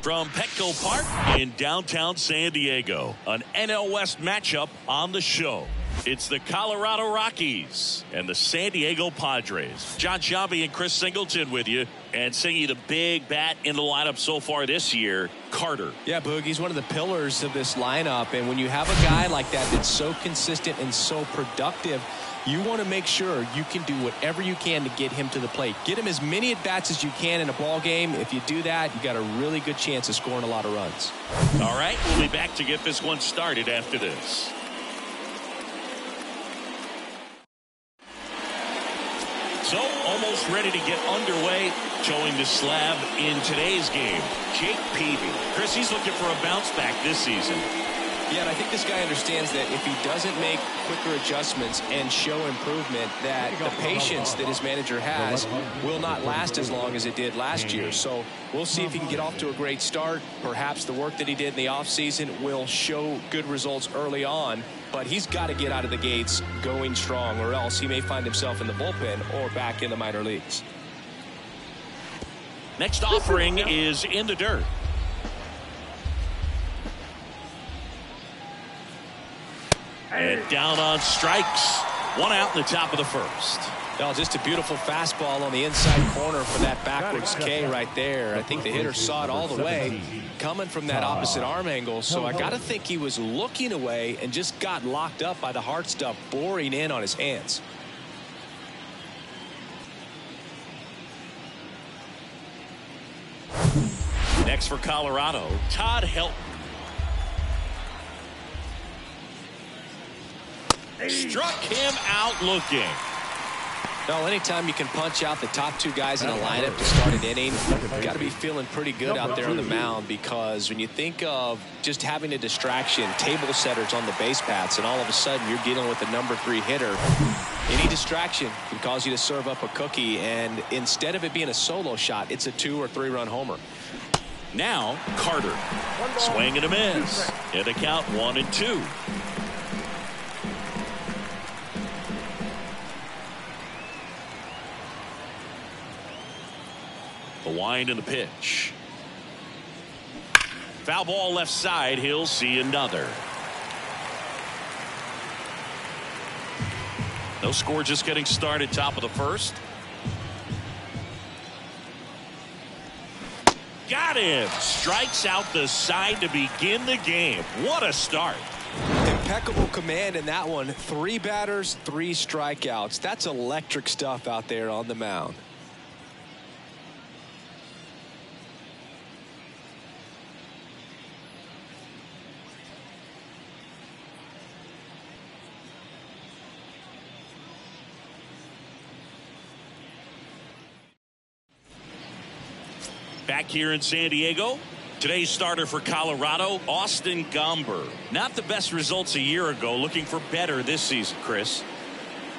From Petco Park in downtown San Diego, an NL West matchup on the show. It's the Colorado Rockies and the San Diego Padres. John Sciambi and Chris Singleton with you, and singing the big bat in the lineup so far this year, Carter. Yeah, Boog, he's one of the pillars of this lineup, and when you have a guy like that that's so consistent and so productive, you want to make sure you can do whatever you can to get him to the plate. Get him as many at-bats as you can in a ball game. If you do that, you got a really good chance of scoring a lot of runs. All right, we'll be back to get this one started after this. So, almost ready to get underway. Showing the slab in today's game, Jake Peavy. Chris, he's looking for a bounce back this season. Yeah, and I think this guy understands that if he doesn't make quicker adjustments and show improvement, that the patience that his manager has will not last as long as it did last year. So we'll see if he can get off to a great start. Perhaps the work that he did in the offseason will show good results early on, but he's got to get out of the gates going strong, or else he may find himself in the bullpen or back in the minor leagues. Next offering is in the dirt. And down on strikes. One out in the top of the first. Well, just a beautiful fastball on the inside corner for that backwards K right there. I think the hitter saw it all the way coming from that opposite arm angle. So I got to think he was looking away and just got locked up by the hard stuff boring in on his hands. Next for Colorado, Todd Helton. Struck him out looking. Well, anytime you can punch out the top two guys in a lineup to start an inning, you've got to be feeling pretty good out there on the mound, because when you think of just having a distraction, table setters on the base paths, and all of a sudden you're dealing with the number 3 hitter, any distraction can cause you to serve up a cookie, and instead of it being a solo shot, it's a 2 or 3 run homer. Now Carter. Swing and a miss. And a count 1-2. The wind and the pitch. Foul ball left side. He'll see another. No score, just getting started. Top of the first. Got him. Strikes out the side to begin the game. What a start. Impeccable command in that one. 3 batters, 3 strikeouts. That's electric stuff out there on the mound. Back here in San Diego, today's starter for Colorado, Austin Gomber. Not the best results a year ago, looking for better this season, Chris.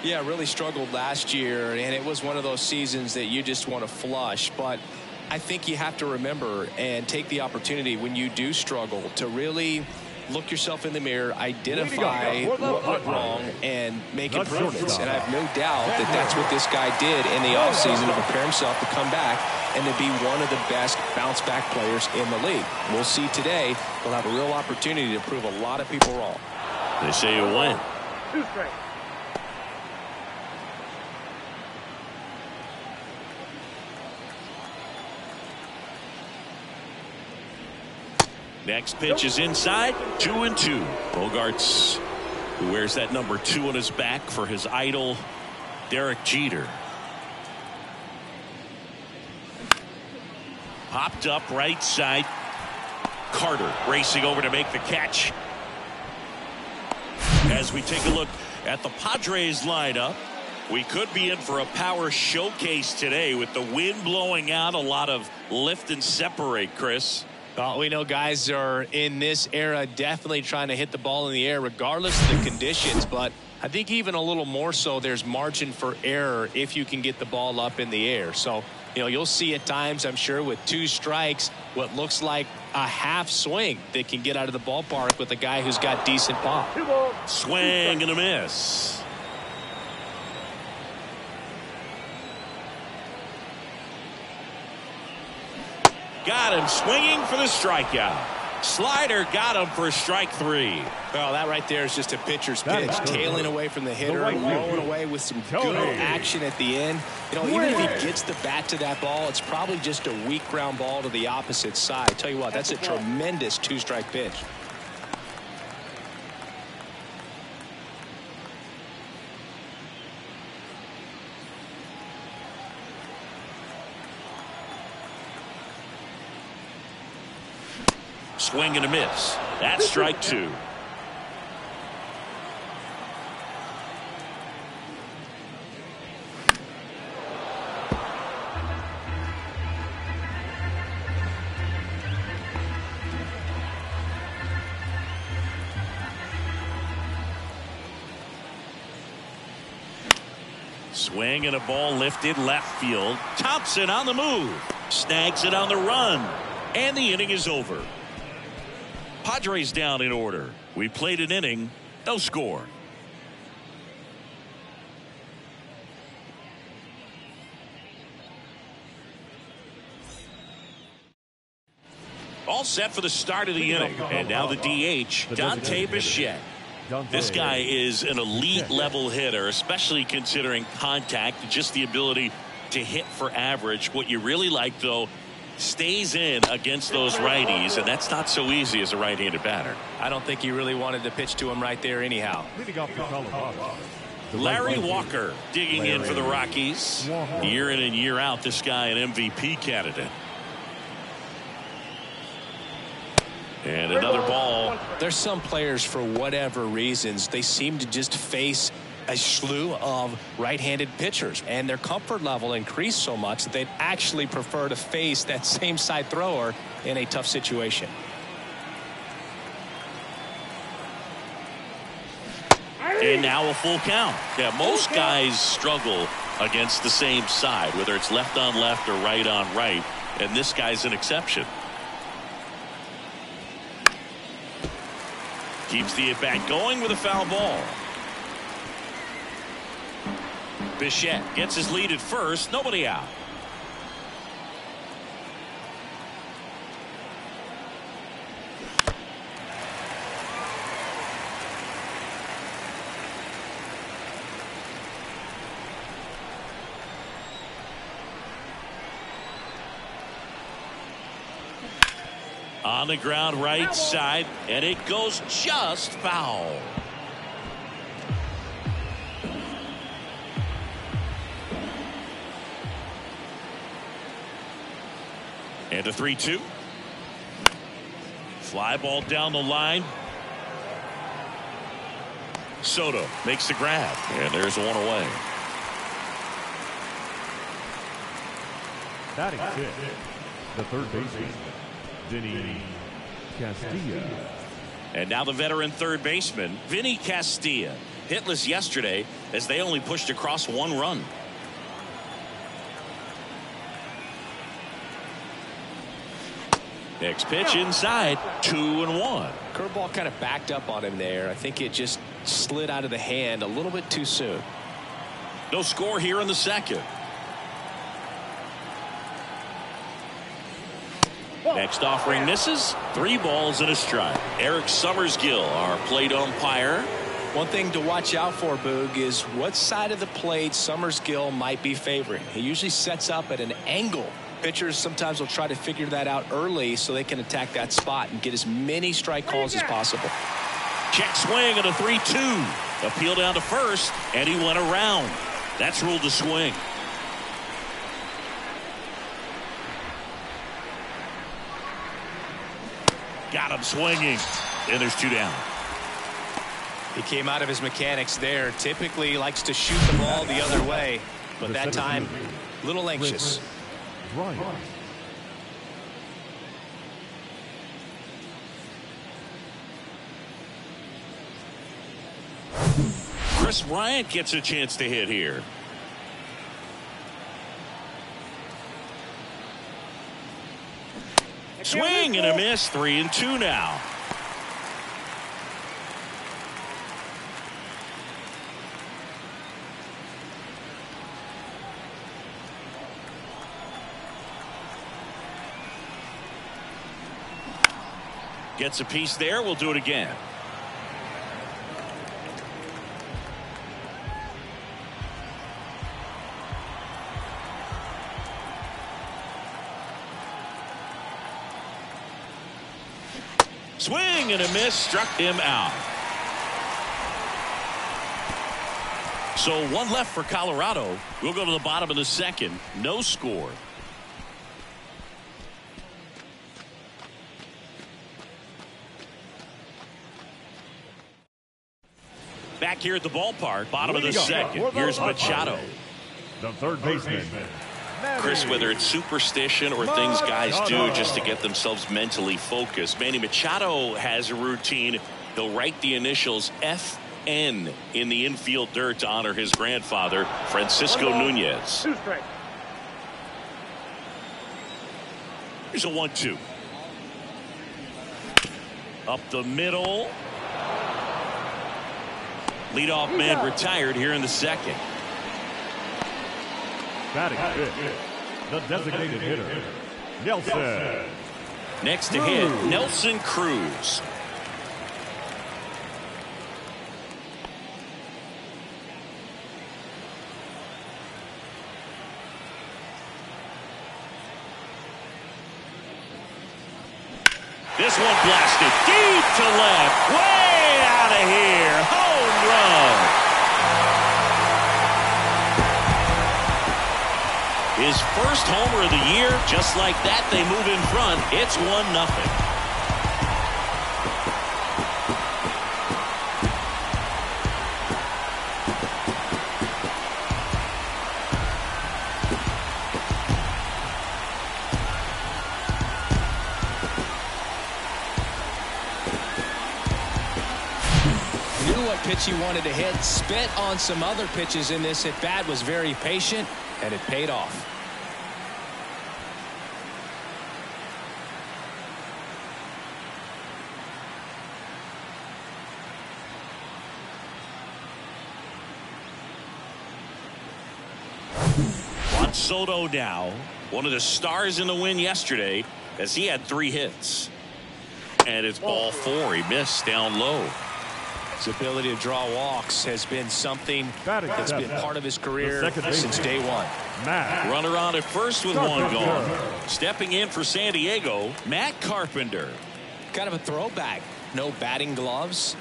Yeah, really struggled last year, and it was one of those seasons that you just want to flush. But I think you have to remember and take the opportunity when you do struggle to really look yourself in the mirror, identify what went wrong, and make improvements. And I have no doubt that that's what this guy did in the offseason to prepare himself to come back and to be one of the best bounce-back players in the league. We'll see today. He'll have a real opportunity to prove a lot of people wrong. They say you win. 2 strikes. Next pitch is inside. 2-2. Bogarts, who wears that number 2 on his back for his idol, Derek Jeter. Popped up right side. Carter racing over to make the catch. As we take a look at the Padres lineup, we could be in for a power showcase today with the wind blowing out. A lot of lift and separate, Chris. Well, we know guys are in this era definitely trying to hit the ball in the air regardless of the conditions, but I think even a little more so there's margin for error if you can get the ball up in the air. So, you know, you'll see at times, I'm sure, with 2 strikes, what looks like a half swing that can get out of the ballpark with a guy who's got decent pop. Swing and a miss. Got him swinging for the strikeout. Slider got him for strike 3. Well, that right there is just a pitcher's pitch. Tailing away from the hitter, rolling away with some good action at the end. You know, even if he gets the bat to that ball, it's probably just a weak ground ball to the opposite side. I tell you what, that's a tremendous 2-strike pitch. Swing and a miss. That's strike 2. Swing and a ball lifted left field. Thompson on the move. Snags it on the run. And the inning is over. Padres down in order. We played an inning, no score. All set for the start of the inning. And now the DH, Dante Bichette. This guy is an elite level hitter, especially considering contact, just the ability to hit for average. What you really like, though, stays in against those righties, and that's not so easy as a right-handed batter. I don't think he really wanted to pitch to him right there anyhow. Larry Walker digging in for the Rockies. Year in and year out, this guy an MVP candidate. And another ball. There's some players, for whatever reasons, they seem to just face a slew of right-handed pitchers, and their comfort level increased so much that they'd actually prefer to face that same side thrower in a tough situation. And now a full count. Yeah, most guys struggle against the same side, whether it's left on left or right on right, and this guy's an exception. Keeps the at-bat going with a foul ball. Bichette gets his lead at first, nobody out. On the ground right side, and it goes just foul. And a 3-2. Fly ball down the line. Soto makes the grab, and there's one away. Batting fifth, the third baseman, Vinny Castilla. And now the veteran third baseman, Vinny Castilla, hitless yesterday as they only pushed across 1 run. Next pitch inside, 2-1. Curveball kind of backed up on him there. I think it just slid out of the hand a little bit too soon. No score here in the second. Next offering misses. 3 balls and a strike. Eric Summersgill, our plate umpire. One thing to watch out for, Boog, is what side of the plate Summersgill might be favoring. He usually sets up at an angle. Pitchers sometimes will try to figure that out early so they can attack that spot and get as many strike calls as possible. Check swing and a 3-2. Appeal down to first, and he went around. That's ruled a swing. Got him swinging, and there's 2 down. He came out of his mechanics there. Typically he likes to shoot the ball the other way, but that time a little anxious. Chris Bryant gets a chance to hit here. Swing and a miss. 3-2 now. Gets a piece there. We'll do it again. Swing and a miss, struck him out. So one left for Colorado. We'll go to the bottom of the second. No score. Back here at the ballpark, bottom of the second. Here's Machado. The third baseman. Chris, whether it's superstition or things guys do just to get themselves mentally focused, Manny Machado has a routine. He'll write the initials FN in the infield dirt to honor his grandfather, Francisco Nunez. Here's a 1-2. Up the middle. Leadoff man retired here in the second. Batting fifth, the designated hitter, Nelson. Next to hit, Nelson Cruz. This one blasted deep to left, way out of here. Home run. His first homer of the year. Just like that, they move in front. It's 1-0. Pitch he wanted to hit, spit on some other pitches in this at bat, was very patient, and it paid off. Juan Soto now, one of the stars in the win yesterday, as he had 3 hits. And it's ball 4. He missed down low. His ability to draw walks has been something that's been part of his career since day one. Runner on at first with 1 gone. Stepping in for San Diego, Matt Carpenter. Kind of a throwback. No batting gloves.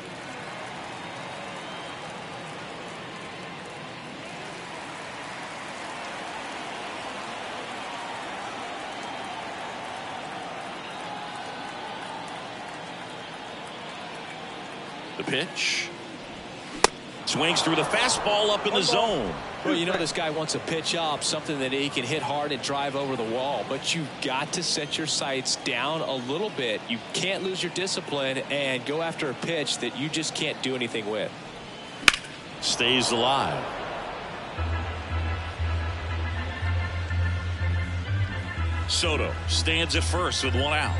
The pitch. Swings through the fastball up in the zone. Well, you know this guy wants a pitch up, something that he can hit hard and drive over the wall. But you've got to set your sights down a little bit. You can't lose your discipline and go after a pitch that you just can't do anything with. Stays alive. Soto stands at first with 1 out.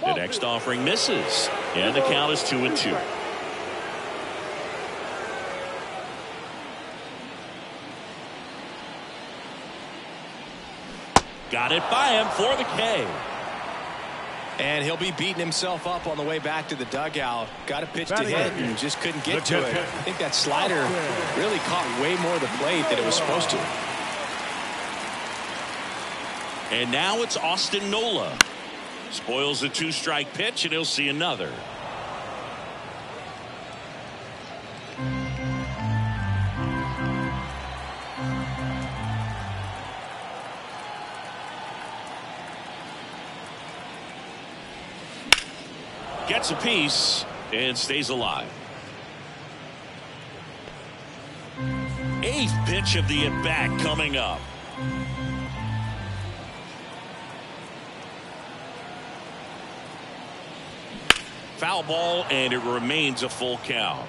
The next offering misses, and the count is 2-2. Got it by him for the K. And he'll be beating himself up on the way back to the dugout. Got a pitch to hit and just couldn't get to it. I think that slider really caught way more of the plate than it was supposed to. And now it's Austin Nola. Spoils the 2-strike pitch, and he'll see another. Gets a piece and stays alive. 8th pitch of the at-bat coming up. Foul ball, and it remains a full count.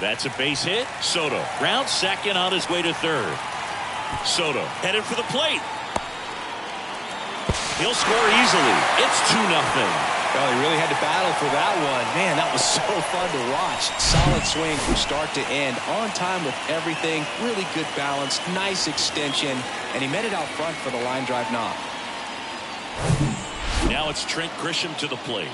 That's a base hit. Soto rounds second on his way to third. Soto headed for the plate. He'll score easily. It's 2-0. Well, he really had to battle for that one. Man, that was so fun to watch. Solid swing from start to end. On time with everything. Really good balance. Nice extension. And he met it out front for the line drive knock. Now it's Trent Grisham to the plate.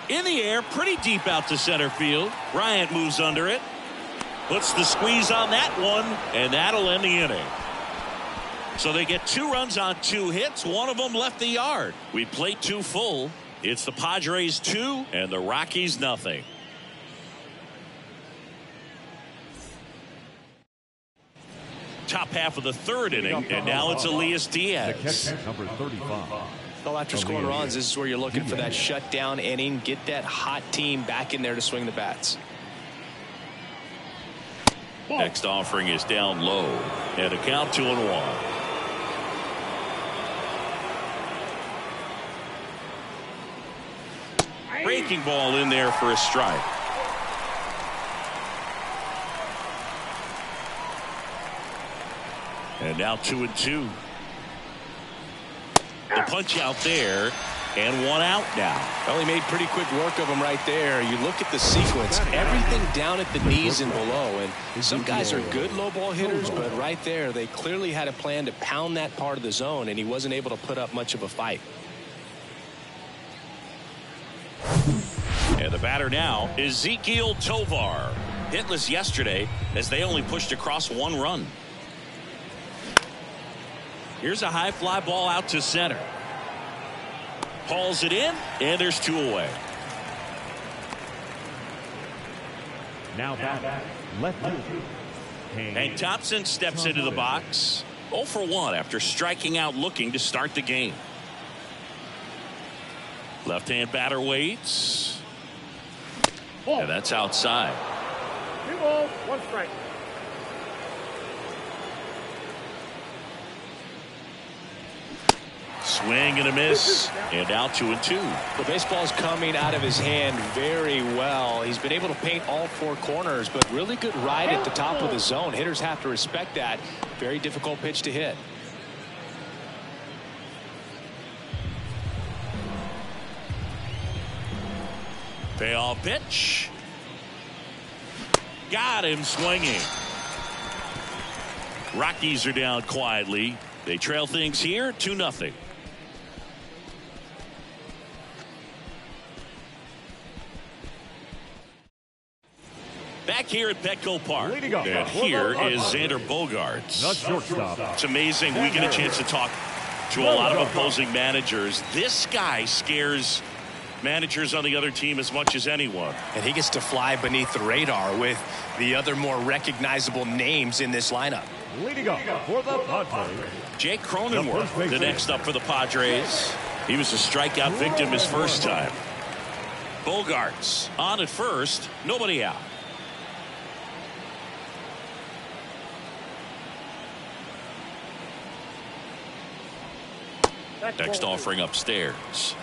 In the air, pretty deep out to center field. Bryant moves under it. Puts the squeeze on that one, and that'll end the inning. So they get 2 runs on 2 hits. One of them left the yard. We played 2 full. It's the Padres 2 and the Rockies nothing. Top half of the 3rd inning, and now it's Elias Diaz. Number 35. Well, after scoring runs, this is where you're looking for that shutdown inning. Get that hot team back in there to swing the bats. Next offering is down low, and a count 2-1. Breaking ball in there for a strike. And now 2-2. The punch out there, and 1 out now. Well, he made pretty quick work of him right there. You look at the sequence, everything down at the knees and below. And some guys are good low ball hitters, but right there, they clearly had a plan to pound that part of the zone, and he wasn't able to put up much of a fight. And the batter now is Ezequiel Tovar. Hitless yesterday as they only pushed across 1 run. Here's a high fly ball out to center. Hauls it in, and there's 2 away. Now back left. And Thompson steps into the box. 0 for 1 after striking out looking to start the game. Left-hand batter waits. And that's outside. 2 balls, 1 strike. Swing and a miss, and now 2-2. The baseball's coming out of his hand very well. He's been able to paint all 4 corners, but really good ride at the top of the zone. Hitters have to respect that. Very difficult pitch to hit. Payoff pitch. Got him swinging. Rockies are down quietly. They trail things here 2-0. Back here at Petco Park. And here is Xander Bogaerts. The shortstop. It's amazing. We get a chance to talk to a lot of opposing managers. This guy scares managers on the other team as much as anyone. And he gets to fly beneath the radar with the other more recognizable names in this lineup. Leading up for the Padres. Jake Cronenworth, the next up for the Padres. He was a strikeout victim his first time. Bogaerts on at first, nobody out. Next offering upstairs.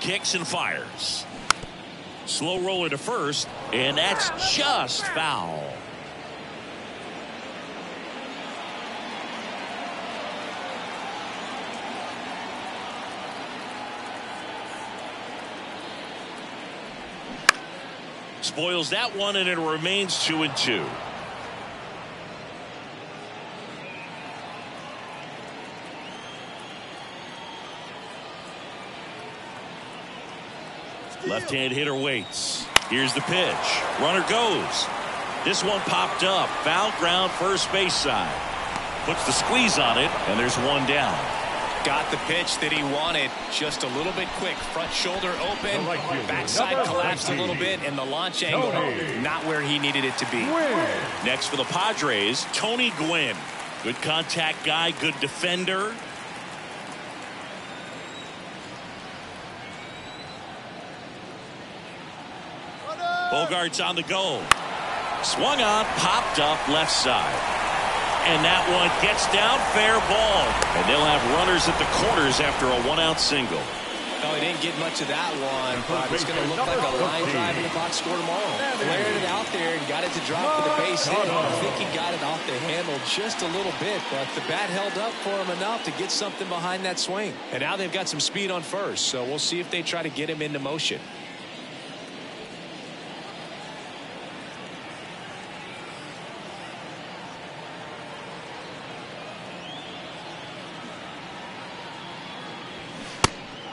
Kicks and fires. Slow roller to first, and that's just foul. Spoils that one, and it remains 2-2. Left-hand hitter waits. Here's the pitch. Runner goes. This one popped up. Foul ground, first base side. Puts the squeeze on it, and there's 1 down. Got the pitch that he wanted, just a little bit quick. Front shoulder open, backside collapsed a little bit, and the launch angle not where he needed it to be. Next for the Padres, Tony Gwynn. Good contact guy, good defender. Bogart's on the go. Swung on, popped up left side. And that one gets down, fair ball. And they'll have runners at the corners after a one-out single. No, he didn't get much of that one, but it's going to look like a line drive in the box score tomorrow. Flared it out there and got it to drop for the base hit. I think he got it off the handle just a little bit, but the bat held up for him enough to get something behind that swing. And now they've got some speed on first, so we'll see if they try to get him into motion.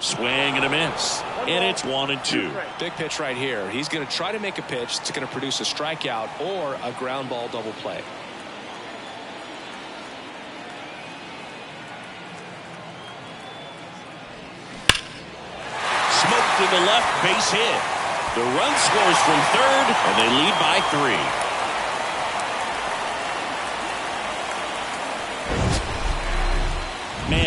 Swing and a miss. And it's 1-2. Big pitch right here. He's going to try to make a pitch that's going to produce a strikeout or a ground ball double play. Smoked to the left, base hit. The run scores from third, and they lead by 3.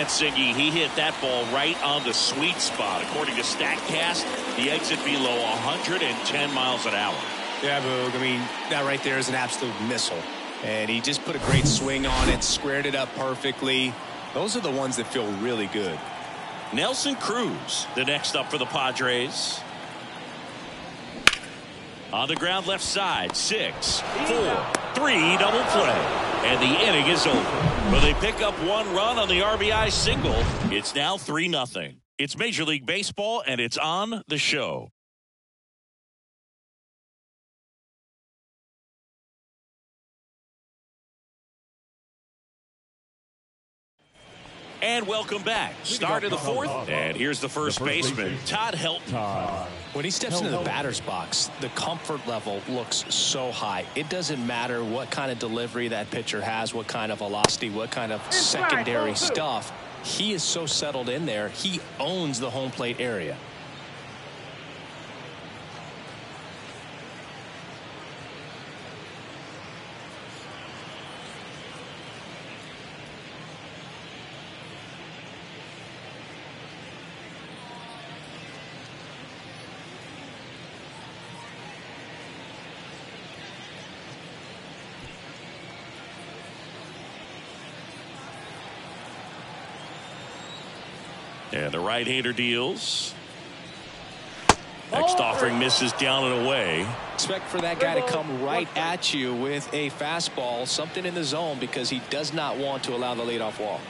Siggy, he hit that ball right on the sweet spot. According to StatCast, the exit below 110 miles an hour. Yeah, Boog. I mean, that right there is an absolute missile. And he just put a great swing on it, squared it up perfectly. Those are the ones that feel really good. Nelson Cruz, the next up for the Padres. On the ground left side, 6, 4, 3, double play. And the inning is over. But they pick up one run on the RBI single. It's now 3-0. It's Major League Baseball, and it's on the show. And welcome back. Start of the fourth. And here's the first baseman, Todd Helton. When he steps into the batter's box, the comfort level looks so high. It doesn't matter what kind of delivery that pitcher has, what kind of velocity, what kind of secondary stuff. He is so settled in there. He owns the home plate area. And the right-hander deals. Next offering misses down and away. Expect for that guy to come right at you with a fastball, something in the zone, because he does not want to allow the leadoff walk.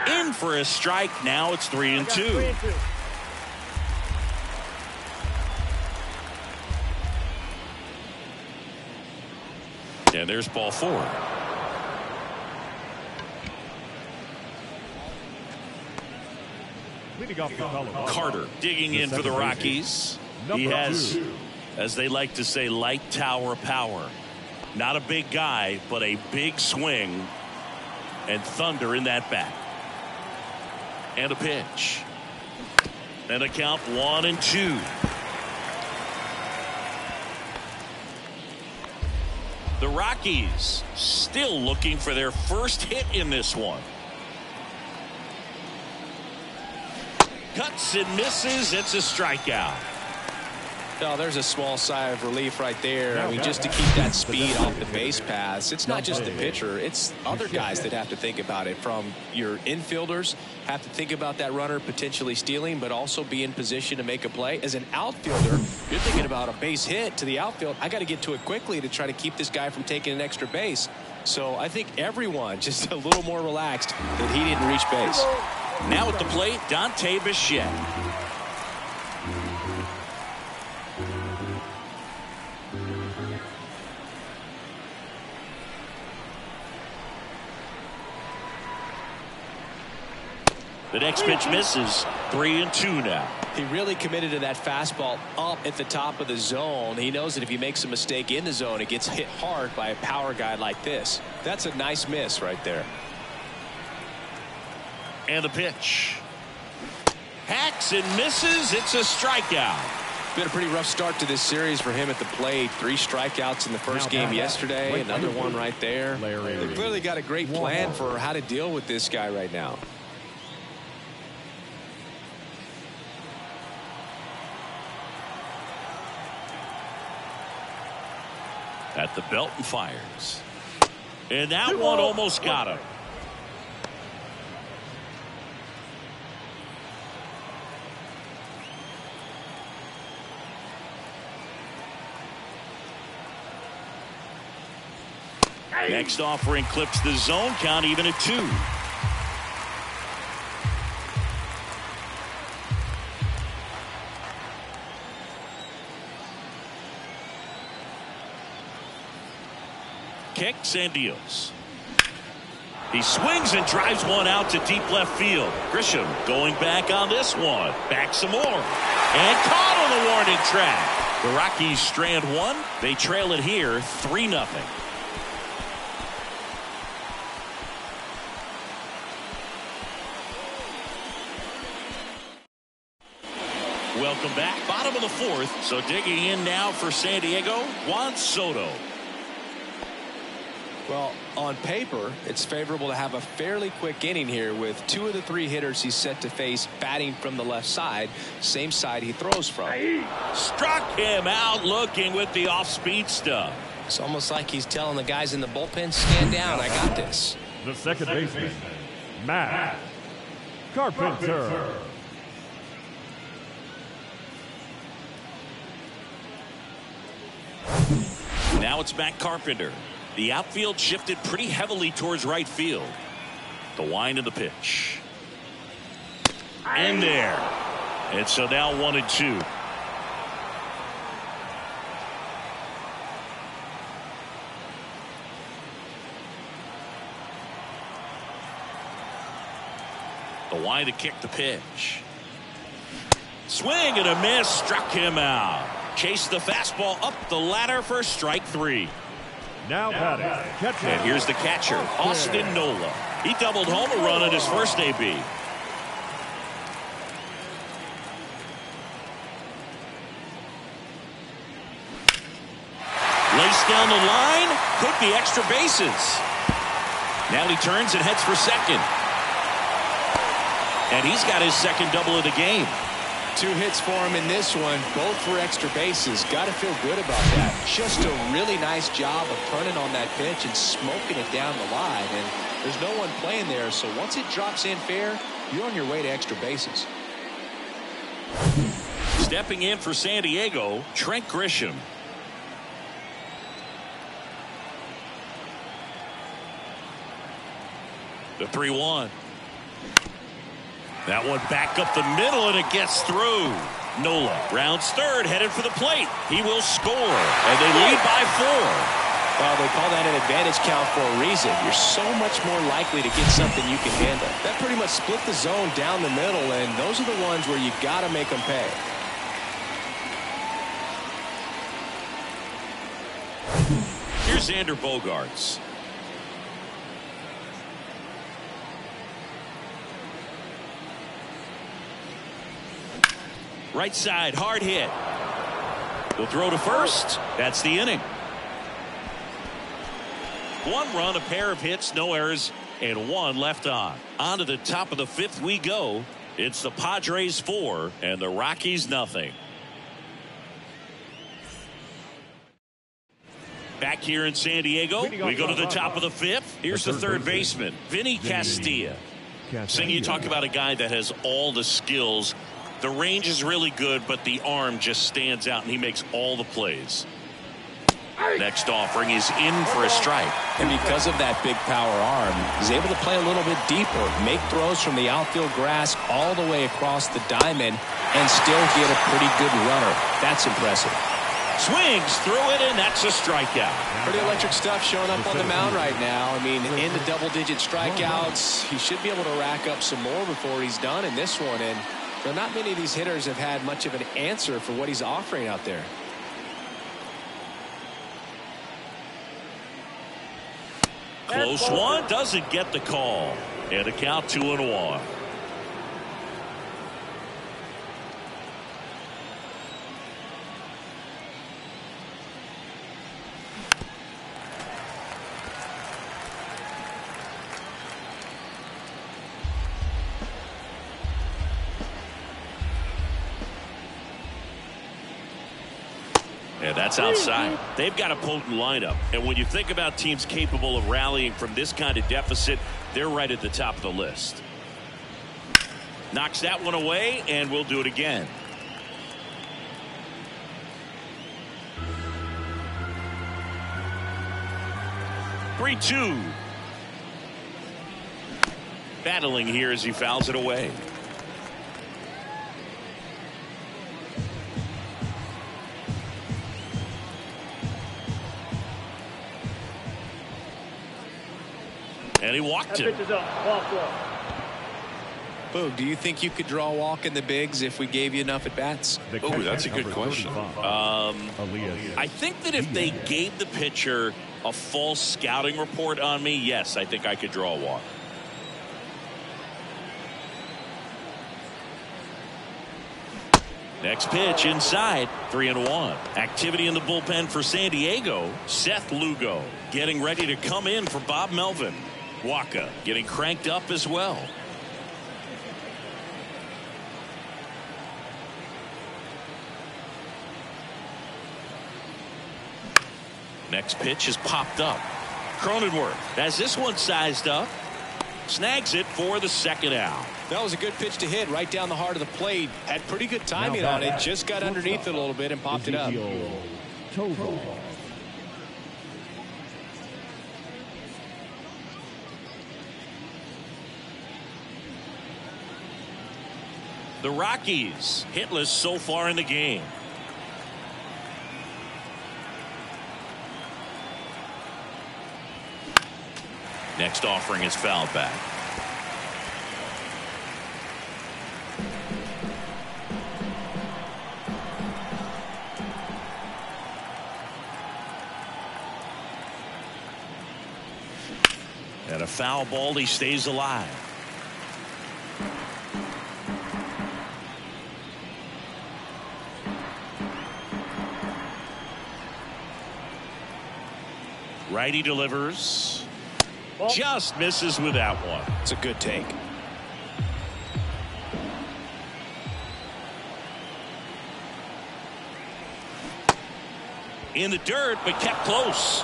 In for a strike. Now it's 3-2. And there's ball 4. Carter digging in for the Rockies. He has, as they like to say, light tower power. Not a big guy, but a big swing and thunder in that bat. And a pitch. And a count 1-2. The Rockies still looking for their first hit in this one. Cuts and misses. It's a strikeout. Oh, there's a small sigh of relief right there. I mean, just to keep that speed off the base paths. It's not just the pitcher. It's other guys that have to think about it. From your infielders have to think about that runner potentially stealing, but also be in position to make a play. As an outfielder, you're thinking about a base hit to the outfield. I got to get to it quickly to try to keep this guy from taking an extra base. So I think everyone just a little more relaxed that he didn't reach base. Now at the plate, Dante Bichette. The next pitch misses. 3-2 now. He really committed to that fastball up at the top of the zone. He knows that if he makes a mistake in the zone, it gets hit hard by a power guy like this. That's a nice miss right there. And the pitch. Hacks and misses. It's a strikeout. Been a pretty rough start to this series for him at the plate. 3 strikeouts in the first game yesterday. Another one right there. They've clearly got a great plan for how to deal with this guy right now. At the belt and fires. And that one almost got him. Next offering clips the zone count even at 2. Kicks and deals. He swings and drives one out to deep left field. Grisham going back on this one. Back some more. And caught on the warning track. The Rockies strand one. They trail it here 3-0. Welcome back. Bottom of the 4th. So digging in now for San Diego, Juan Soto. Well, on paper, it's favorable to have a fairly quick inning here with 2 of the 3 hitters he's set to face batting from the left side, same side he throws from. Struck him out looking with the off-speed stuff. It's almost like he's telling the guys in the bullpen, stand down, I got this. The second baseman, Matt Carpenter. Now it's Matt Carpenter. The outfield shifted pretty heavily towards right field. The wind of the pitch. In there. And so now 1-2. The wind to kick the pitch. Swing and a miss. Struck him out. Chased the fastball up the ladder for strike 3. Now batting, catcher. And here's the catcher, Austin Nola. He doubled home a run at his first AB. Laced down the line, took the extra bases. Now he turns and heads for second. And he's got his second double of the game. 2 hits for him in this one, both for extra bases. Got to feel good about that. Just a really nice job of turning on that pitch and smoking it down the line. And there's no one playing there, so once it drops in fair, you're on your way to extra bases. Stepping in for San Diego, Trent Grisham. The 3-1. That one back up the middle, and it gets through. Nola rounds third, headed for the plate. He will score, and they lead by 4. Well, they call that an advantage count for a reason. You're so much more likely to get something you can handle. That pretty much split the zone down the middle, and those are the ones where you got to make them pay. Here's Xander Bogaerts. Right side, hard hit. He'll throw to first. That's the inning. 1 run, a pair of hits, no errors, and 1 left on. On to the top of the 5th we go. It's the Padres 4 and the Rockies nothing. Back here in San Diego, we go to the top of the 5th. Here's the third baseman, Vinny Castilla. Sing, you talk about a guy that has all the skills. The range is really good, but the arm just stands out, and he makes all the plays. Next offering is in for a strike. And because of that big power arm, he's able to play a little bit deeper, make throws from the outfield grass all the way across the diamond, and still get a pretty good runner. That's impressive. Swings through it, and that's a strikeout. Pretty electric stuff showing up on the mound right now. I mean, in the double-digit strikeouts, he should be able to rack up some more before he's done in this one. And so not many of these hitters have had much of an answer for what he's offering out there. Close one, doesn't get the call. And a count 2-1. Yeah, that's outside. They've got a potent lineup. And when you think about teams capable of rallying from this kind of deficit, they're right at the top of the list. Knocks that one away, and we'll do it again. "3-2. Battling here as he fouls it away. And he walked it. Boog, do you think you could draw a walk in the bigs if we gave you enough at bats? Oh, that's a good question. I think that if they gave the pitcher a false scouting report on me, yes, I think I could draw a walk. Next pitch inside, 3-1. Activity in the bullpen for San Diego. Seth Lugo getting ready to come in for Bob Melvin. Waka getting cranked up as well. Next pitch is popped up. Cronenworth has this one sized up. Snags it for the second out. That was a good pitch to hit right down the heart of the plate. Had pretty good timing on it. Just got underneath it a little bit and popped it up. The Rockies hitless so far in the game. Next offering is fouled back. And a foul ball, he stays alive. Righty delivers. Just misses with that one. It's a good take. In the dirt, but kept close.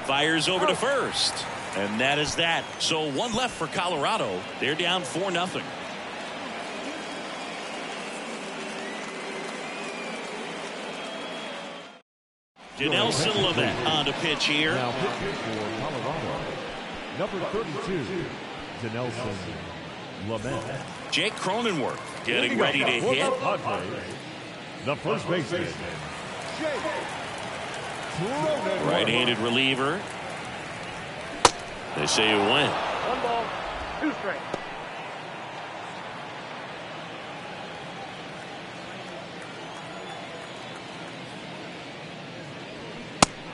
Fires over to first. And that is that. So one left for Colorado. They're down 4-0. Dinelson Lamet on to pitch here. Now pitching for Colorado, number 32, Dinelson Lamet. Jake Cronenworth getting ready to hit. Padres, the first baseman, Jake Cronenworth. Right-handed reliever. They say you win. 1 ball, 2 strikes.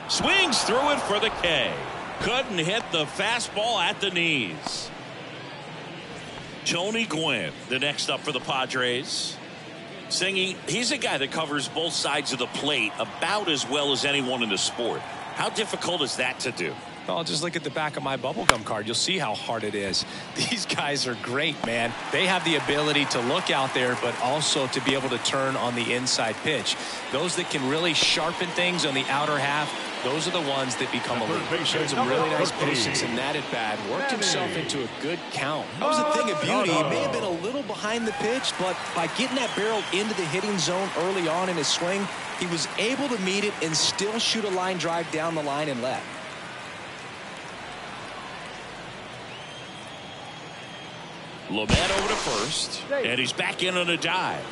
Swings through it for the K. Couldn't hit the fastball at the knees. Tony Gwynn, the next up for the Padres. Singing, he's a guy that covers both sides of the plate about as well as anyone in the sport. How difficult is that to do? Oh, just look at the back of my bubblegum card. You'll see how hard it is. These guys are great, man. They have the ability to look out there, but also to be able to turn on the inside pitch. Those that can really sharpen things on the outer half, those are the ones that become elite. Showed some really nice patience in that at bat. Worked himself into a good count. That was a thing of beauty. He may have been a little behind the pitch, but by getting that barrel into the hitting zone early on in his swing, he was able to meet it and still shoot a line drive down the line and left. Lamet over to first, and he's back in on a dive.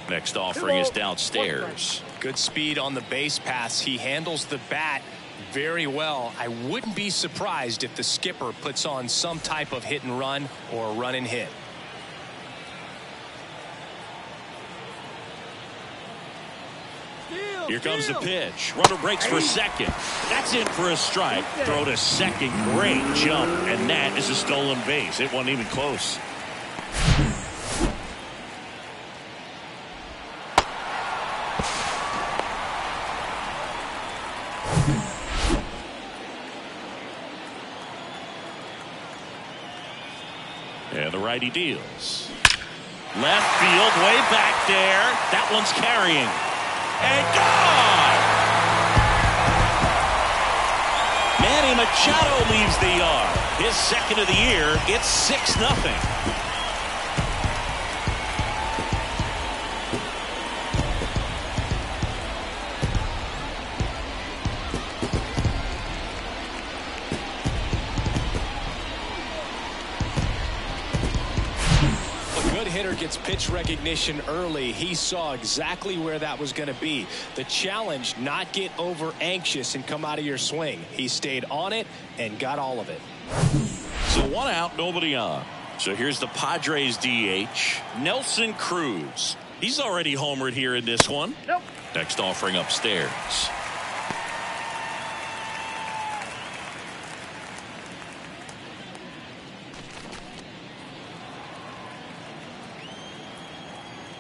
Next offering is downstairs. Good speed on the base pass. He handles the bat very well. I wouldn't be surprised if the skipper puts on some type of hit and run or a run and hit. Here comes the pitch. Runner breaks for second. That's in for a strike. Throw to second. Great jump. And that is a stolen base. It wasn't even close. And the righty deals. Left field, way back there. That one's carrying. And gone! Manny Machado leaves the yard. His second of the year. It's 6-0. Hitter gets pitch recognition early. He saw exactly where that was going to be. The challenge, not get over anxious and come out of your swing. He stayed on it and got all of it. So 1 out, nobody on. So here's the Padres DH, Nelson Cruz. He's already homered here in this one. Nope. Next offering upstairs.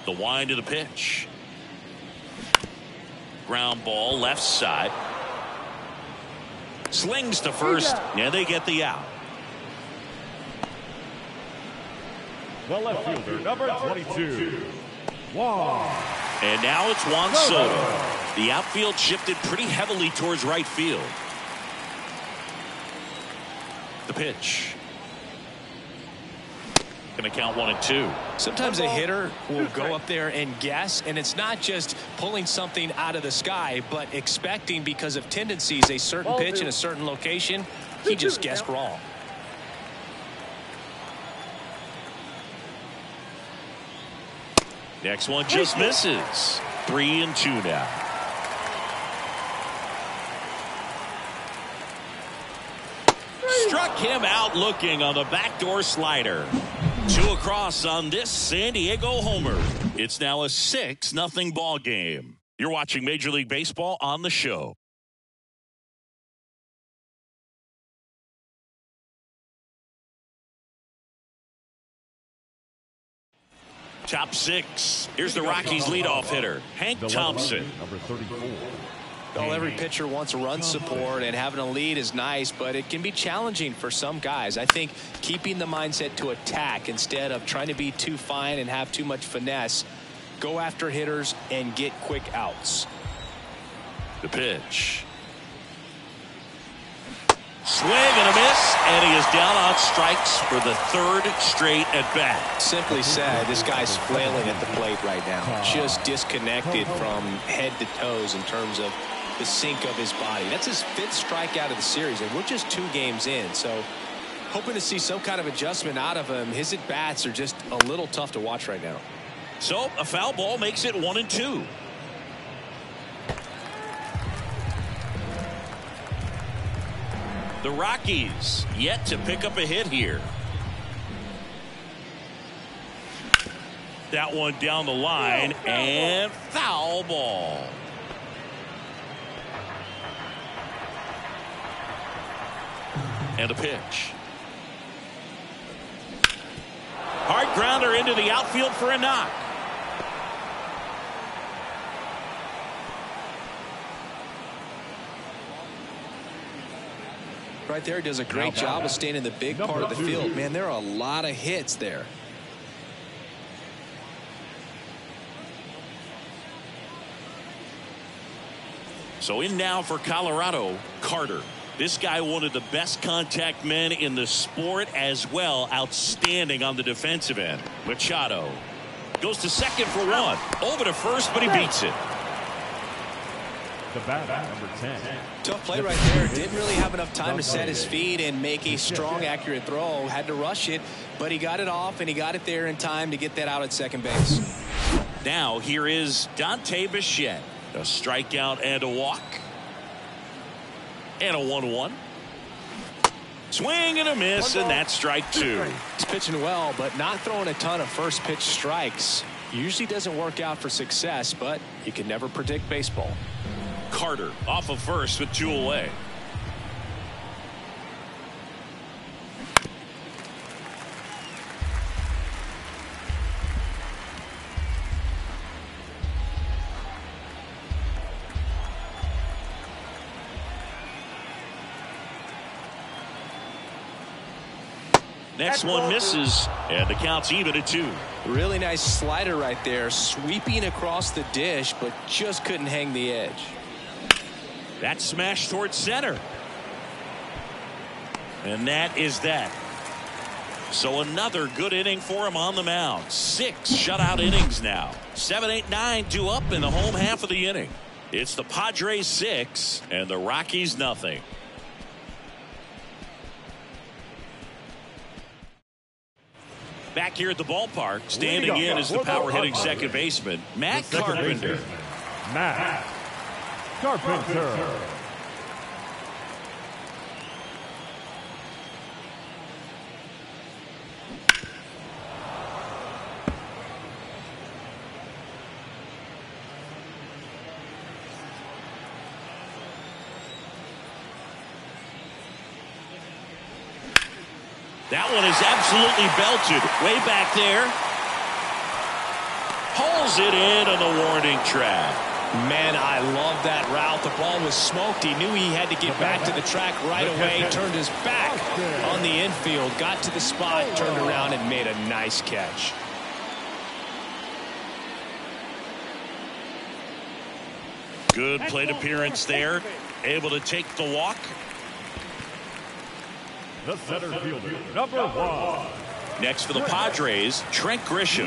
The wind of the pitch. Ground ball left side. Slings to first. And they get the out. The left fielder, number 22, Juan. And now it's Juan Soto. The outfield shifted pretty heavily towards right field. The pitch. Going to count 1-2. Sometimes a hitter will go up there and guess, and it's not just pulling something out of the sky, but expecting because of tendencies a certain pitch in a certain location. He just guessed wrong. Next one just misses. 3-2 now. Struck him out looking on the backdoor slider. 2 across on this San Diego homer. It's now a 6-0 ball game. You're watching Major League Baseball on the show. Top 6. Here's the Rockies leadoff hitter, Hank Thompson. Number 34. Well, every pitcher wants run support, and having a lead is nice, but it can be challenging for some guys. I think keeping the mindset to attack instead of trying to be too fine and have too much finesse, go after hitters and get quick outs. The pitch. Swing and a miss, and he is down on strikes for the 3rd straight at bat. Simply said, this guy's flailing at the plate right now. Just disconnected from head to toes in terms of the sink of his body. That's his 5th strikeout of the series, and we're just 2 games in. So hoping to see some kind of adjustment out of him. His at-bats are just a little tough to watch right now. So a foul ball makes it 1-2. The Rockies yet to pick up a hit here. That one down the line and foul ball. And a pitch. Hard grounder into the outfield for a knock. Right there, does a great job of staying in the big part of the field. Man, there are a lot of hits there. So in now for Colorado, Carter. This guy, one of the best contact men in the sport as well. Outstanding on the defensive end. Machado goes to second for 1. Over to first, but he beats it. The batter, number 10. Tough play right there. Didn't really have enough time to set his feet and make a strong, accurate throw. Had to rush it, but he got it off, and he got it there in time to get that out at second base. Now here is Dante Bichette. A strikeout and a walk. And a 1-1. Swing and a miss, and that's strike 2. He's pitching well, but not throwing a ton of first pitch strikes. Usually doesn't work out for success, but you can never predict baseball. Carter off of first with 2 away. Next one misses, and the count's even at 2. Really nice slider right there, sweeping across the dish, but just couldn't hang the edge. That smash towards center. And that is that. So another good inning for him on the mound. 6 shutout innings now. 7, 8, 9 due up in the home half of the inning. It's the Padres 6 and the Rockies nothing. Back here at the ballpark, standing in is the power-hitting second baseman, Matt Carpenter. Matt Carpenter. That one is absolutely belted way back there. Pulls it in on the warning track. Man, I love that route. The ball was smoked. He knew he had to get back to the track right away. Turned his back on the infield. Got to the spot, turned around, and made a nice catch. Good plate appearance there. Able to take the walk. The center fielder, number 1. Next for the Padres, Trent Grisham.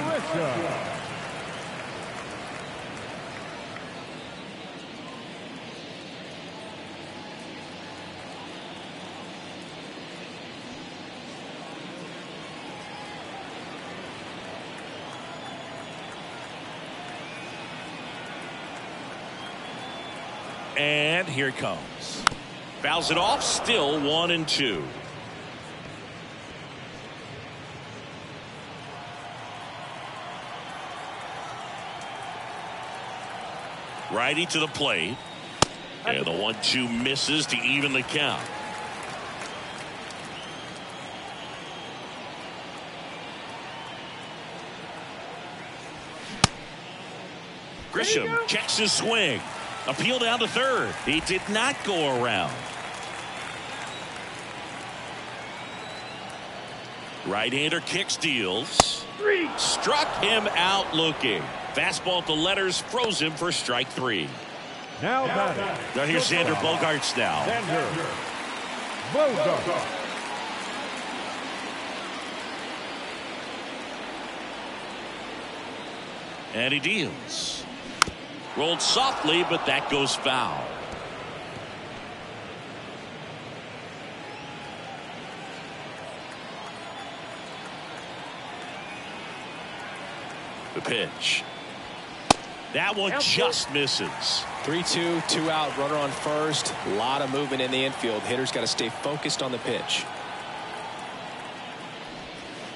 And here it comes. Fouls it off, still 1-2. Righty to the plate. And the 1-2 misses to even the count. Grisham checks his swing. Appeal down to third. He did not go around. Right-hander kick steals. Struck him out looking. Fastball at the letters froze him for strike 3. Now here's Xander Bogaerts now. Xander Bogaerts. And he deals. Rolled softly, but that goes foul. The pitch. That one just misses. 3-2, 2 out, runner on first. A lot of movement in the infield. Hitter's got to stay focused on the pitch.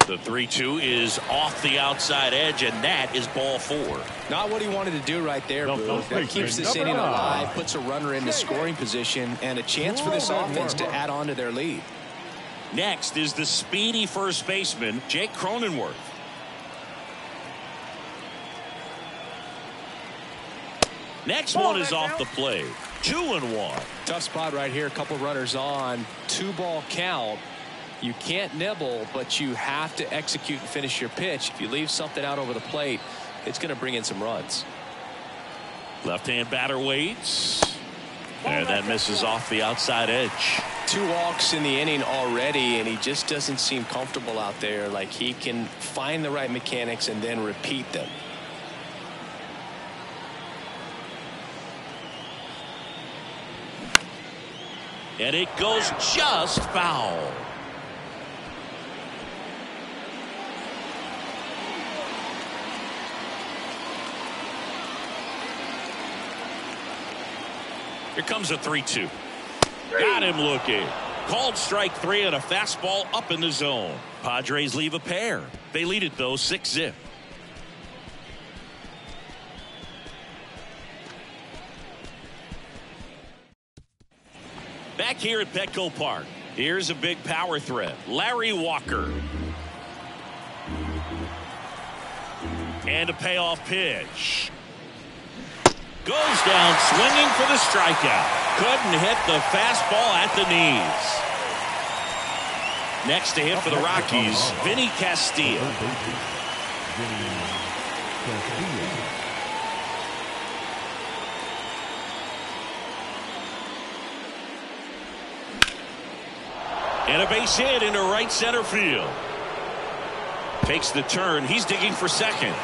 The 3-2 is off the outside edge, and that is ball 4. Not what he wanted to do right there, Boo. That keeps this inning alive, puts a runner into scoring position, and a chance for this offense to add on to their lead. Next is the speedy first baseman, Jake Cronenworth. Next one is off the plate. 2-1. Tough spot right here. A couple runners on. 2-ball count. You can't nibble, but you have to execute and finish your pitch. If you leave something out over the plate, it's going to bring in some runs. Left-hand batter waits. And that misses off the outside edge. 2 walks in the inning already, and he just doesn't seem comfortable out there. Like he can find the right mechanics and then repeat them. And it goes just foul. Here comes a 3-2. Got him looking. Called strike 3 and a fastball up in the zone. Padres leave a pair. They lead it though 6-0. Back here at Petco Park, here's a big power threat. Larry Walker. And a payoff pitch. Goes down swinging for the strikeout. Couldn't hit the fastball at the knees. Next to hit for the Rockies, Vinny Castilla. And a base hit into right center field. Takes the turn. He's digging for second.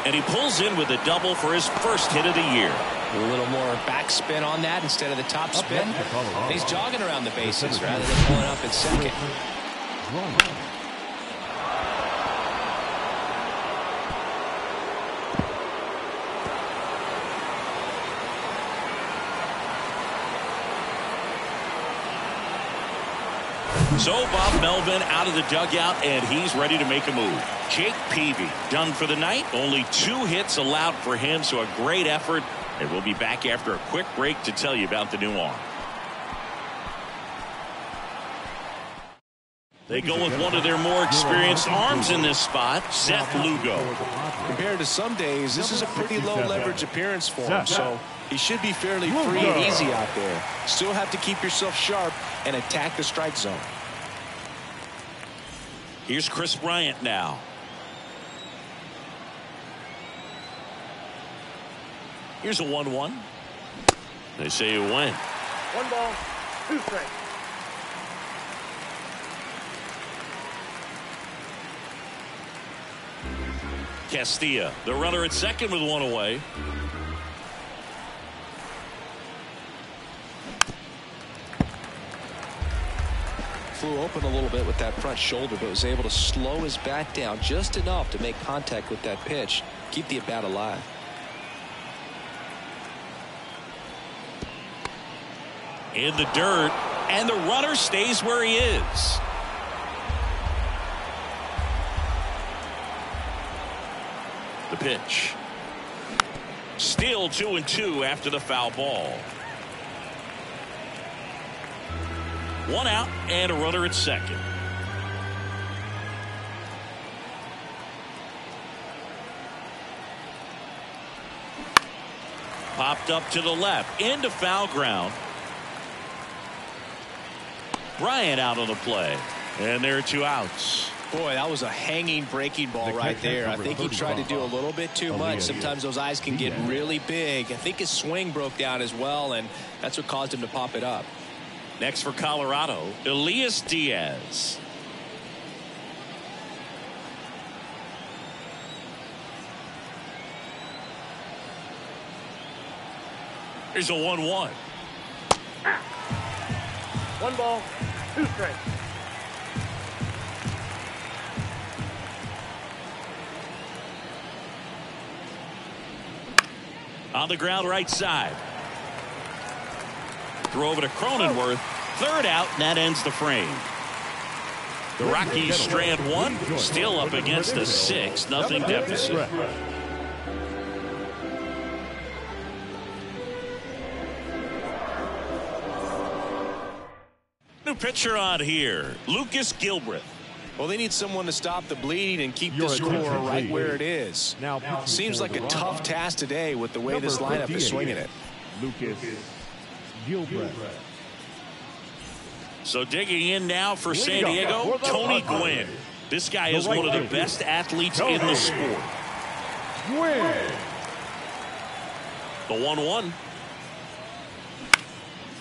And he pulls in with a double for his first hit of the year. A little more backspin on that instead of the top spin. And he's jogging around the bases rather than pulling up at second. So Bob Melvin out of the dugout, and he's ready to make a move. Jake Peavy done for the night. Only 2 hits allowed for him, so a great effort. And we'll be back after a quick break to tell you about the new arm. They go with one of their more experienced arms in this spot, Seth Lugo. Compared to some days, this is a pretty low leverage appearance for him, so he should be fairly free and easy out there. Still have to keep yourself sharp and attack the strike zone. Here's Chris Bryant now. Here's a 1-1. They say you win. 1 ball, 2 strikes. Castilla, the runner at second with 1 away. Flew open a little bit with that front shoulder, but was able to slow his bat down just enough to make contact with that pitch, keep the at-bat alive. In the dirt, and the runner stays where he is. The pitch. Still 2-2 after the foul ball. 1 out and a runner at second. Popped up to the left into foul ground. Bryant out on the play, and there are 2 outs. Boy, that was a hanging breaking ball right there. I think he tried to do a little bit too much. Sometimes those eyes can get really big. I think his swing broke down as well, and that's what caused him to pop it up. Next for Colorado, Elias Diaz. Here's a 1-1. 1 ball, 2 strikes. On the ground right side. Throw over to Cronenworth. 3rd out, and that ends the frame. The Rockies strand 1, still up against a 6-0 deficit. New pitcher on here, Lucas Gilbreth. Well, they need someone to stop the bleeding and keep the score right where it is. Seems like a tough task today with the way this lineup is swinging it. Lucas Gilbreth. So digging in now for San Diego, Tony Gwynn. This guy is one of the best athletes in the sport. Gwynn. The 1-1.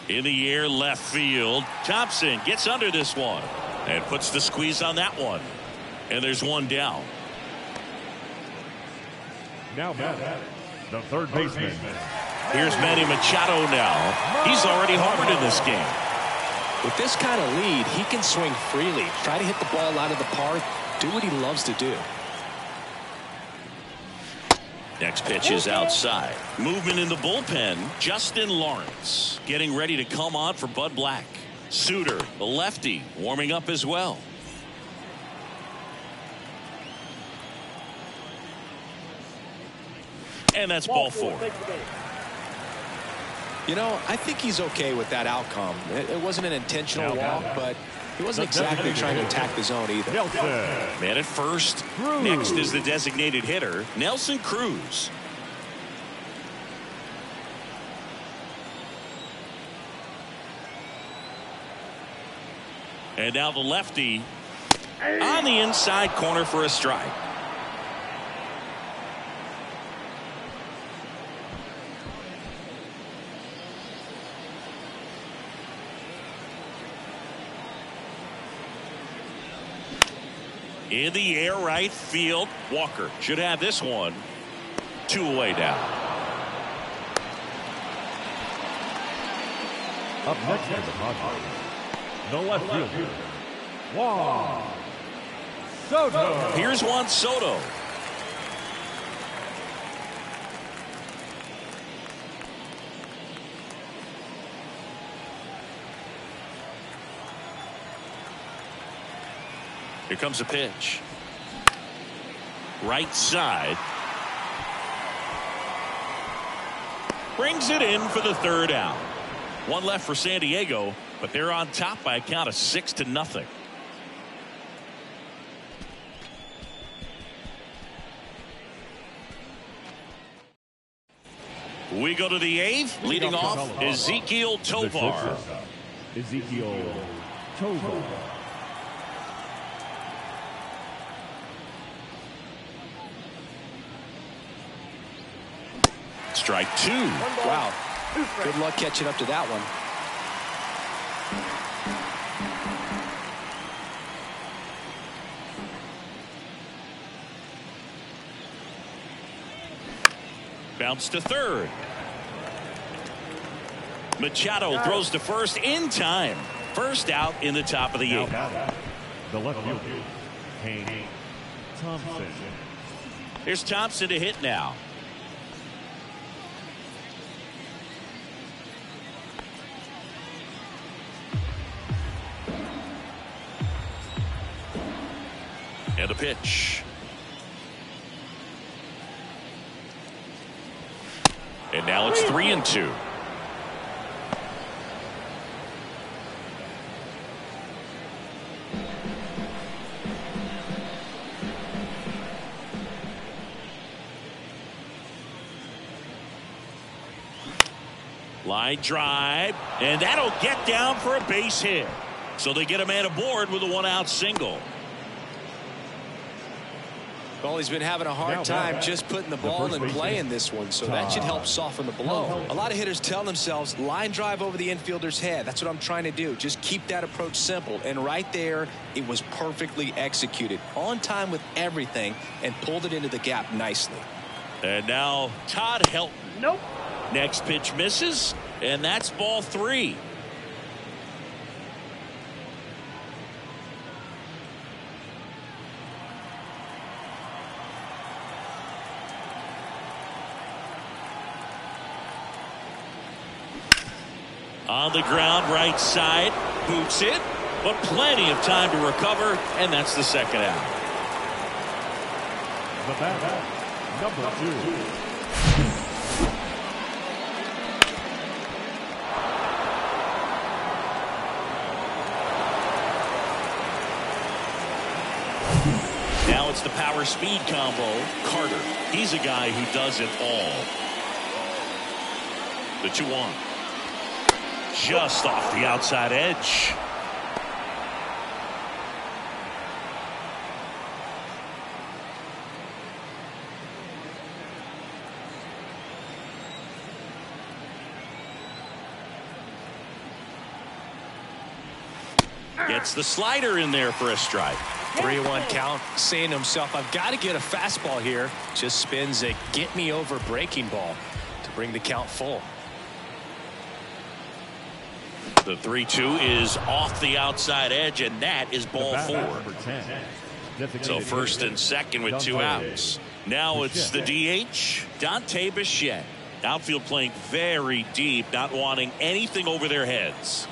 In the air, left field. Thompson gets under this one and puts the squeeze on that one. And there's 1 down. Now batting, the third baseman. Here's Manny Machado now. He's already homered in this game. With this kind of lead, he can swing freely, try to hit the ball out of the park, do what he loves to do. Next pitch is outside. Movement in the bullpen. Justin Lawrence getting ready to come on for Bud Black. Suter, the lefty, warming up as well. And that's ball 4. You know, I think he's okay with that outcome. It wasn't an intentional walk, but he wasn't exactly trying to attack the zone either. Man at first. Next is the designated hitter, Nelson Cruz. And now the lefty on the inside corner for a strike. In the air right field. Walker should have this one. 2 away now. Up next is the Padres. The left fielder, Juan Soto. Here's Juan Soto. Here comes a pitch. Right side. Brings it in for the 3rd out. 1 left for San Diego, but they're on top by a count of 6-0. We go to the 8th. Leading off, Ezequiel Tovar. Ezequiel Tovar. Strike 2. Wow. Good luck catching up to that one. Bounce to 3rd. Machado throws to first in time. First out in the top of the 8th. The left fielder, Hank Thompson. Here's Thompson to hit now. And a pitch. And now it's 3-2. Line drive, and that'll get down for a base hit. So they get a man aboard with a 1-out single. Well, he's been having a hard time just putting the ball in play in this one, so that should help soften the blow. A lot of hitters tell themselves, line drive over the infielder's head. That's what I'm trying to do. Just keep that approach simple. And right there, it was perfectly executed. On time with everything, and pulled it into the gap nicely. And now Todd Helton. Nope. Next pitch misses, and that's ball 3. On the ground, right side, boots it, but plenty of time to recover, and that's the 2nd out. The batter, number 2. Now it's the power speed combo. Carter, he's a guy who does it all. The 2-1. Just off the outside edge. Gets the slider in there for a strike. 3-1 count, saying to himself, I've got to get a fastball here. Just spins a get me over breaking ball to bring the count full. The 3-2 is off the outside edge, and that is ball 4. So 1st and 2nd with 2 outs. Now it's the DH, Dante Bichette. Outfield playing very deep, not wanting anything over their heads.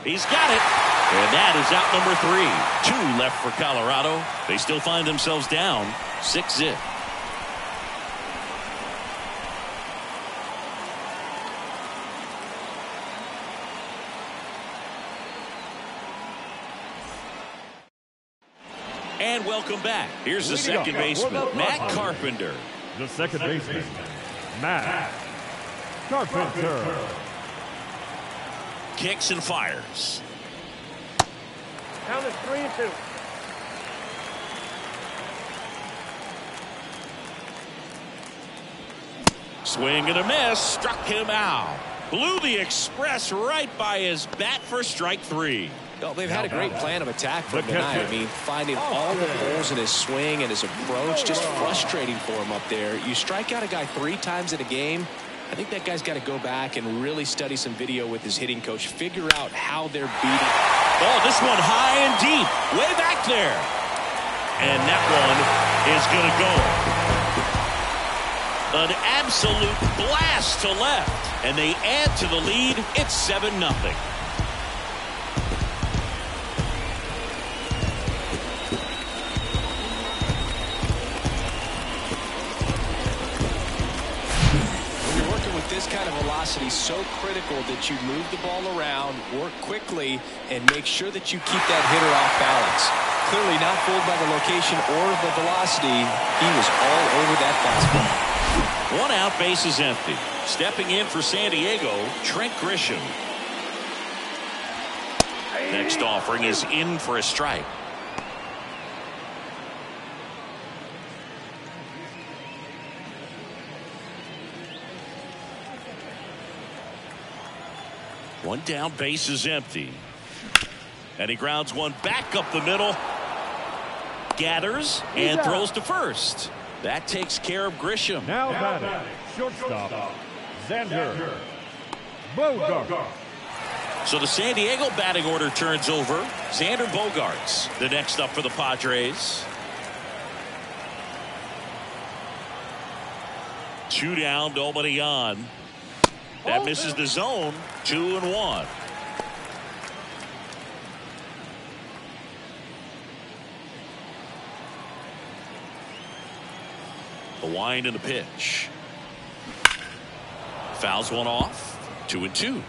He's got it. And that is out number 3. 2 left for Colorado. They still find themselves down 6-0. And welcome back. Here's the second baseman, Matt Carpenter. The second baseman, Matt Carpenter. Kicks and fires. Count is 3-2. Swing and a miss. Struck him out. Blew the express right by his bat for strike 3. Well, they've had a great plan of attack for him tonight. I mean, finding all the holes in his swing and his approach, just frustrating for him up there. You strike out a guy 3 times in a game, I think that guy's got to go back and really study some video with his hitting coach, figure out how they're beating. Oh, this one high and deep, way back there. And that one is going to go. An absolute blast to left, and they add to the lead. It's 7-0. This kind of velocity so critical that you move the ball around, work quickly, and make sure that you keep that hitter off balance. Clearly not fooled by the location or the velocity. He was all over that fastball. 1 out, base is empty. Stepping in for San Diego, Trent Grisham. Next offering is in for a strike. One down, base is empty. And he grounds one back up the middle. Gathers and throws to first. That takes care of Grisham. Now batting, shortstop, Xander Bogaerts. So the San Diego batting order turns over. Xander Bogaerts, the next up for the Padres. 2 down, nobody on. That misses the zone. 2-1. The wind and the pitch. Fouls one off. 2-2.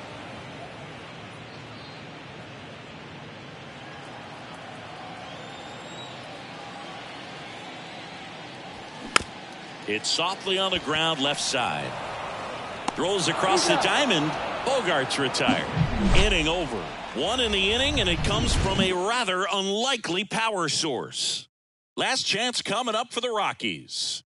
It's softly on the ground, left side. Throws across the diamond. Bogaerts retired. Inning over. 1 in the inning, and it comes from a rather unlikely power source. Last chance coming up for the Rockies.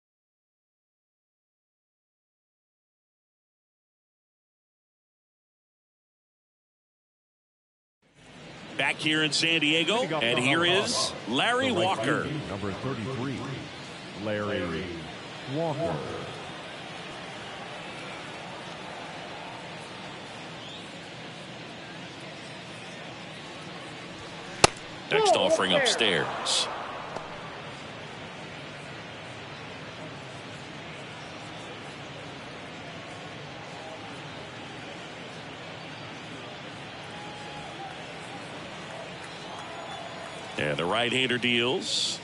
Back here in San Diego, and here is Larry Walker. Number 33, Larry Walker. Next offering upstairs. And the right-hander deals.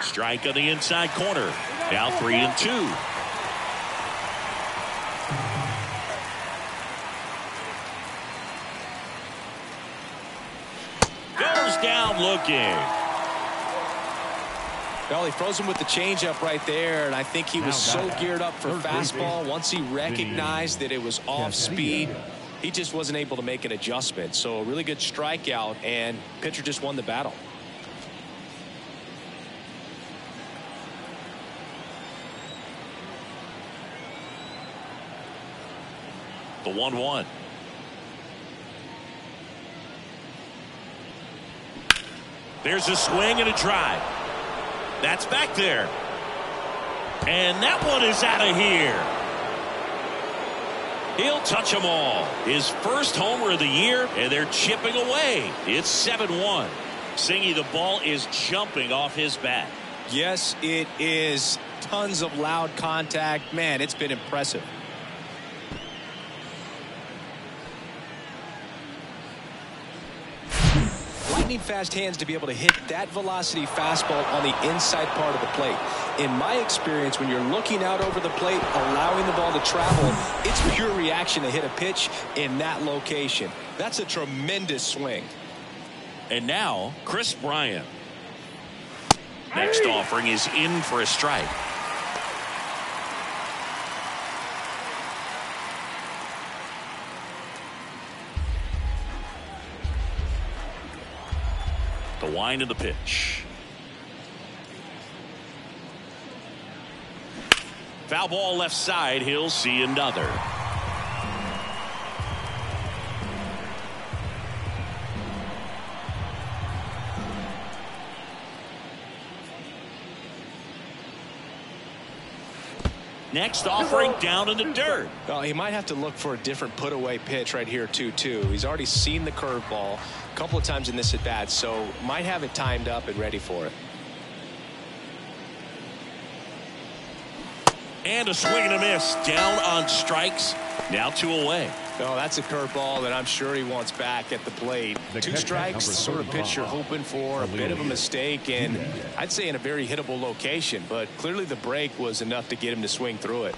Strike on the inside corner. Now 3-2. Goes down looking. Well, he froze him with the changeup right there, and I think he was so geared up for fastball. Once he recognized that it was off speed, he just wasn't able to make an adjustment. So a really good strikeout, and pitcher just won the battle. The 1-1. There's a swing and a drive. That's back there. And that one is out of here. He'll touch them all. His first homer of the year, and they're chipping away. It's 7-1. Singy, the ball is jumping off his bat. Yes, it is. Tons of loud contact. Man, it's been impressive. lightning fast hands to be able to hit that velocity fastball on the inside part of the plate. In my experience, when you're looking out over the plate, allowing the ball to travel, it's pure reaction to hit a pitch in that location. That's a tremendous swing. And now, Chris Bryant. Next offering is in for a strike. The wind of the pitch. Foul ball left side. He'll see another. Next offering down in the dirt. Well, he might have to look for a different put-away pitch right here, 2-2. He's already seen the curveball a couple of times in this at-bat, so might have it timed up and ready for it. And a swing and a miss. Down on strikes. Now 2 away. Oh, that's a curveball that I'm sure he wants back at the plate. 2 strikes, the sort of pitch you're hoping for, a bit of a mistake, and I'd say in a very hittable location, but clearly the break was enough to get him to swing through it.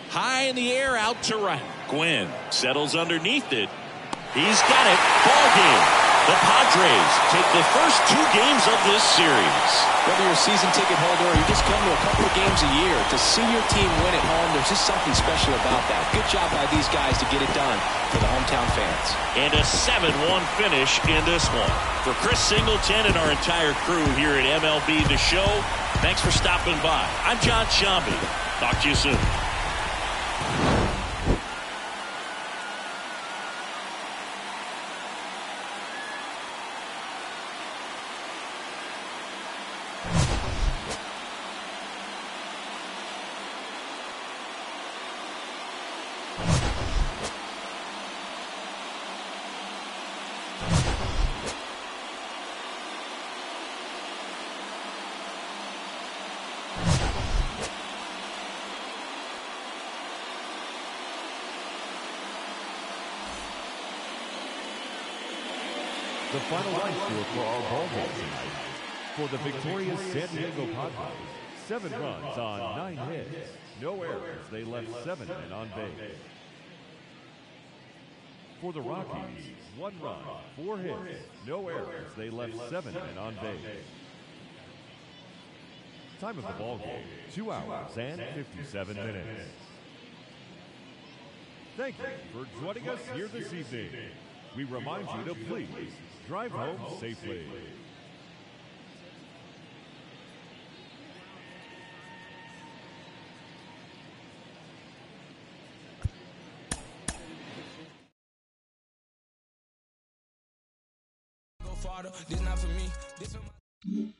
High in the air, out to right. Gwynn settles underneath it. He's got it. Ball game. The Padres take the first 2 games of this series. Whether you're a season ticket holder or you just come to a couple of games a year, to see your team win at home, there's just something special about that. Good job by these guys to get it done for the hometown fans. And a 7-1 finish in this one. For Chris Singleton and our entire crew here at MLB The Show, thanks for stopping by. I'm John Shambi. Talk to you soon. The final line score for our ball game tonight. For the victorious San Diego Padres, 7 runs on 9 hits. No errors. They left 7 men on base. For the Rockies, 1 run, 4 hits. No errors. They left 7 men on base. Time of the ball game, 2 hours and 57 minutes. Thank you for joining us here this evening. We remind you to please drive home safely. This not for me. This for my